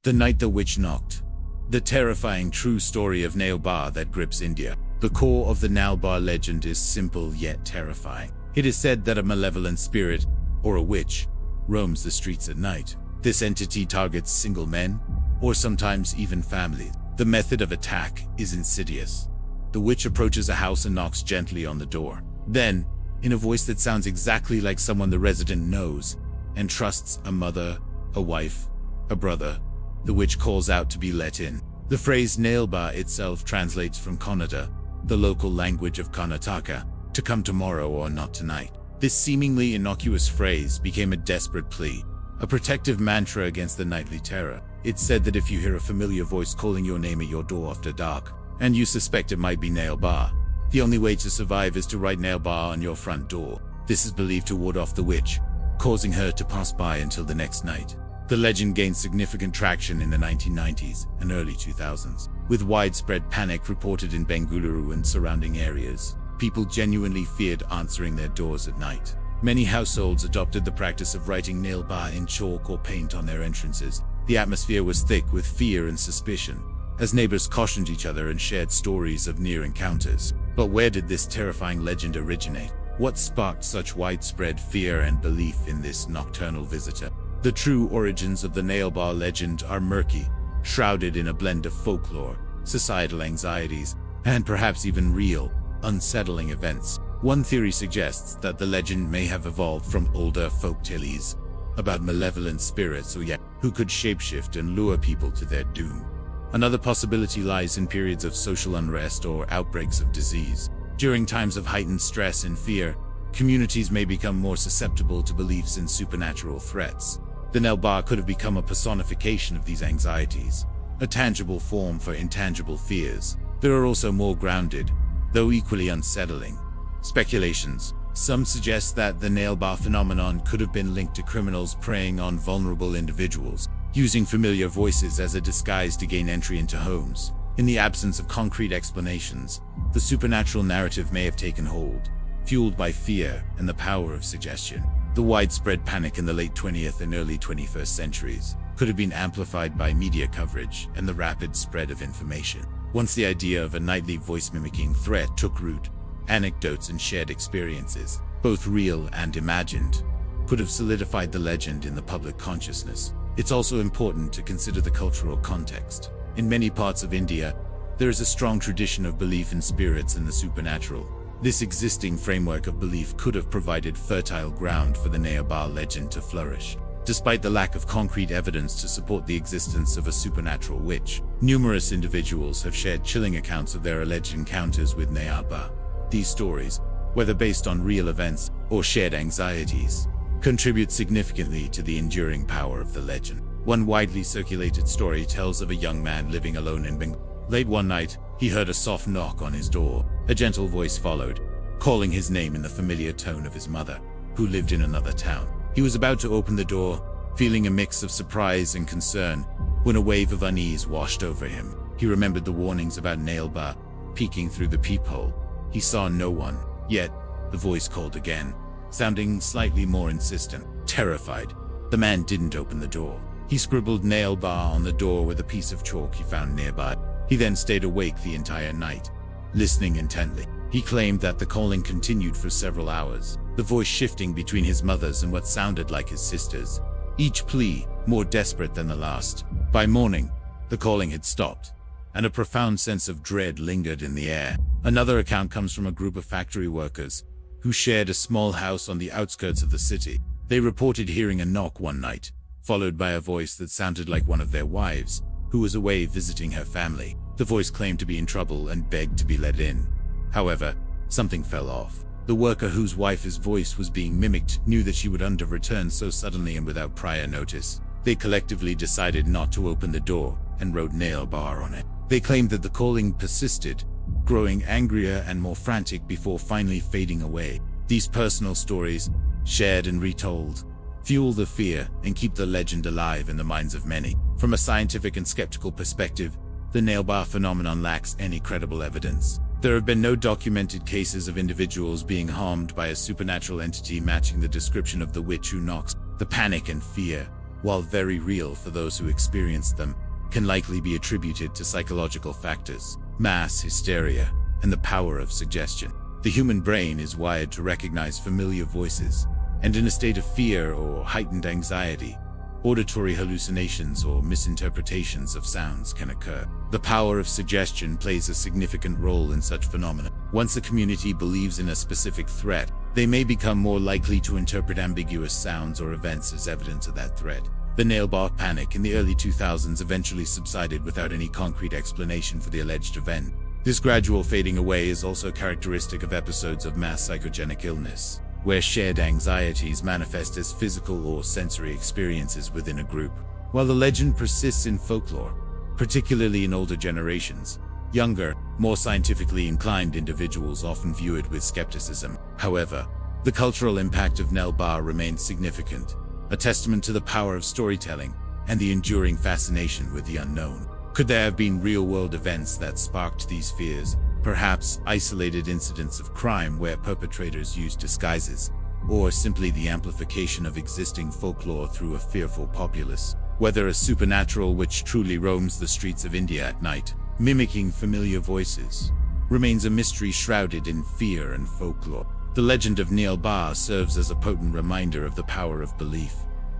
The Night the Witch Knocked. The terrifying true story of Nale Ba that grips India. The core of the Nale Ba legend is simple yet terrifying. It is said that a malevolent spirit, or a witch, roams the streets at night. This entity targets single men, or sometimes even families. The method of attack is insidious. The witch approaches a house and knocks gently on the door. Then, in a voice that sounds exactly like someone the resident knows and trusts, a mother, a wife, a brother, the witch calls out to be let in. The phrase Nale Ba itself translates from Kannada, the local language of Karnataka, to come tomorrow or not tonight. This seemingly innocuous phrase became a desperate plea, a protective mantra against the nightly terror. It's said that if you hear a familiar voice calling your name at your door after dark, and you suspect it might be Nale Ba, the only way to survive is to write Nale Ba on your front door. This is believed to ward off the witch, causing her to pass by until the next night. The legend gained significant traction in the 1990s and early 2000s, with widespread panic reported in Bengaluru and surrounding areas. People genuinely feared answering their doors at night. Many households adopted the practice of writing Nale Ba in chalk or paint on their entrances. The atmosphere was thick with fear and suspicion, as neighbors cautioned each other and shared stories of near encounters. But where did this terrifying legend originate? What sparked such widespread fear and belief in this nocturnal visitor? The true origins of the Nale Ba legend are murky, shrouded in a blend of folklore, societal anxieties, and perhaps even real, unsettling events. One theory suggests that the legend may have evolved from older folk tales about malevolent spirits or yet who could shapeshift and lure people to their doom. Another possibility lies in periods of social unrest or outbreaks of disease. During times of heightened stress and fear, communities may become more susceptible to beliefs in supernatural threats. The Nale Ba could have become a personification of these anxieties, a tangible form for intangible fears. There are also more grounded, though equally unsettling, speculations. Some suggest that the Nale Ba phenomenon could have been linked to criminals preying on vulnerable individuals, using familiar voices as a disguise to gain entry into homes. In the absence of concrete explanations, the supernatural narrative may have taken hold, fueled by fear and the power of suggestion. The widespread panic in the late 20th and early 21st centuries could have been amplified by media coverage and the rapid spread of information. Once the idea of a nightly voice-mimicking threat took root, anecdotes and shared experiences, both real and imagined, could have solidified the legend in the public consciousness. It's also important to consider the cultural context. In many parts of India, there is a strong tradition of belief in spirits and the supernatural. This existing framework of belief could have provided fertile ground for the Nale Ba legend to flourish. Despite the lack of concrete evidence to support the existence of a supernatural witch, numerous individuals have shared chilling accounts of their alleged encounters with Nale Ba. These stories, whether based on real events or shared anxieties, contribute significantly to the enduring power of the legend. One widely circulated story tells of a young man living alone in Bengaluru. Late one night, he heard a soft knock on his door. A gentle voice followed, calling his name in the familiar tone of his mother, who lived in another town. He was about to open the door, feeling a mix of surprise and concern, when a wave of unease washed over him. He remembered the warnings about Nale Ba peeking through the peephole. He saw no one, yet the voice called again, sounding slightly more insistent. Terrified, the man didn't open the door. He scribbled Nale Ba on the door with a piece of chalk he found nearby. He then stayed awake the entire night, listening intently. He claimed that the calling continued for several hours, the voice shifting between his mother's and what sounded like his sister's, each plea more desperate than the last. By morning, the calling had stopped, and a profound sense of dread lingered in the air. Another account comes from a group of factory workers who shared a small house on the outskirts of the city. They reported hearing a knock one night, followed by a voice that sounded like one of their wives, who was away visiting her family. The voice claimed to be in trouble and begged to be let in. However, something fell off. The worker whose wife's voice was being mimicked knew that she would return so suddenly and without prior notice. They collectively decided not to open the door and wrote Nale Ba on it. They claimed that the calling persisted, growing angrier and more frantic before finally fading away. These personal stories, shared and retold, fuel the fear and keep the legend alive in the minds of many. From a scientific and skeptical perspective, the Nale Ba phenomenon lacks any credible evidence. There have been no documented cases of individuals being harmed by a supernatural entity matching the description of the witch who knocks. The panic and fear, while very real for those who experienced them, can likely be attributed to psychological factors, mass hysteria, and the power of suggestion. The human brain is wired to recognize familiar voices, and in a state of fear or heightened anxiety, auditory hallucinations or misinterpretations of sounds can occur. The power of suggestion plays a significant role in such phenomena. Once a community believes in a specific threat, they may become more likely to interpret ambiguous sounds or events as evidence of that threat. The Nale Ba panic in the early 2000s eventually subsided without any concrete explanation for the alleged event. This gradual fading away is also characteristic of episodes of mass psychogenic illness, where shared anxieties manifest as physical or sensory experiences within a group. While the legend persists in folklore, particularly in older generations, younger, more scientifically inclined individuals often view it with skepticism. However, the cultural impact of Nale Ba remains significant, a testament to the power of storytelling and the enduring fascination with the unknown. Could there have been real-world events that sparked these fears? Perhaps isolated incidents of crime where perpetrators used disguises, or simply the amplification of existing folklore through a fearful populace. Whether a supernatural which truly roams the streets of India at night, mimicking familiar voices, remains a mystery shrouded in fear and folklore. The legend of Nale Ba serves as a potent reminder of the power of belief,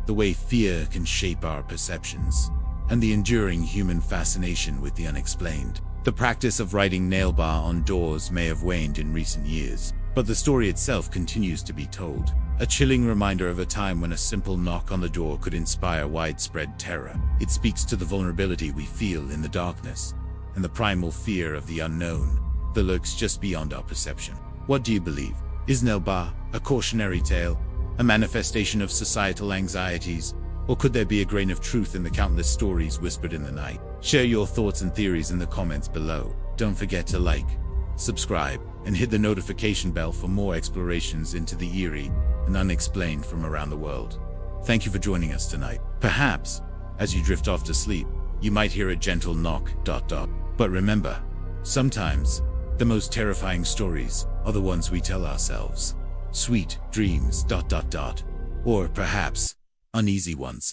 the way fear can shape our perceptions, and the enduring human fascination with the unexplained. The practice of writing Nale Ba on doors may have waned in recent years, but the story itself continues to be told, a chilling reminder of a time when a simple knock on the door could inspire widespread terror. It speaks to the vulnerability we feel in the darkness, and the primal fear of the unknown that lurks just beyond our perception. What do you believe? Is Nale Ba a cautionary tale, a manifestation of societal anxieties, or could there be a grain of truth in the countless stories whispered in the night? Share your thoughts and theories in the comments below. Don't forget to like, subscribe, and hit the notification bell for more explorations into the eerie and unexplained from around the world. Thank you for joining us tonight. Perhaps, as you drift off to sleep, you might hear a gentle knock. But remember, sometimes the most terrifying stories are the ones we tell ourselves. Sweet dreams. Or perhaps uneasy ones.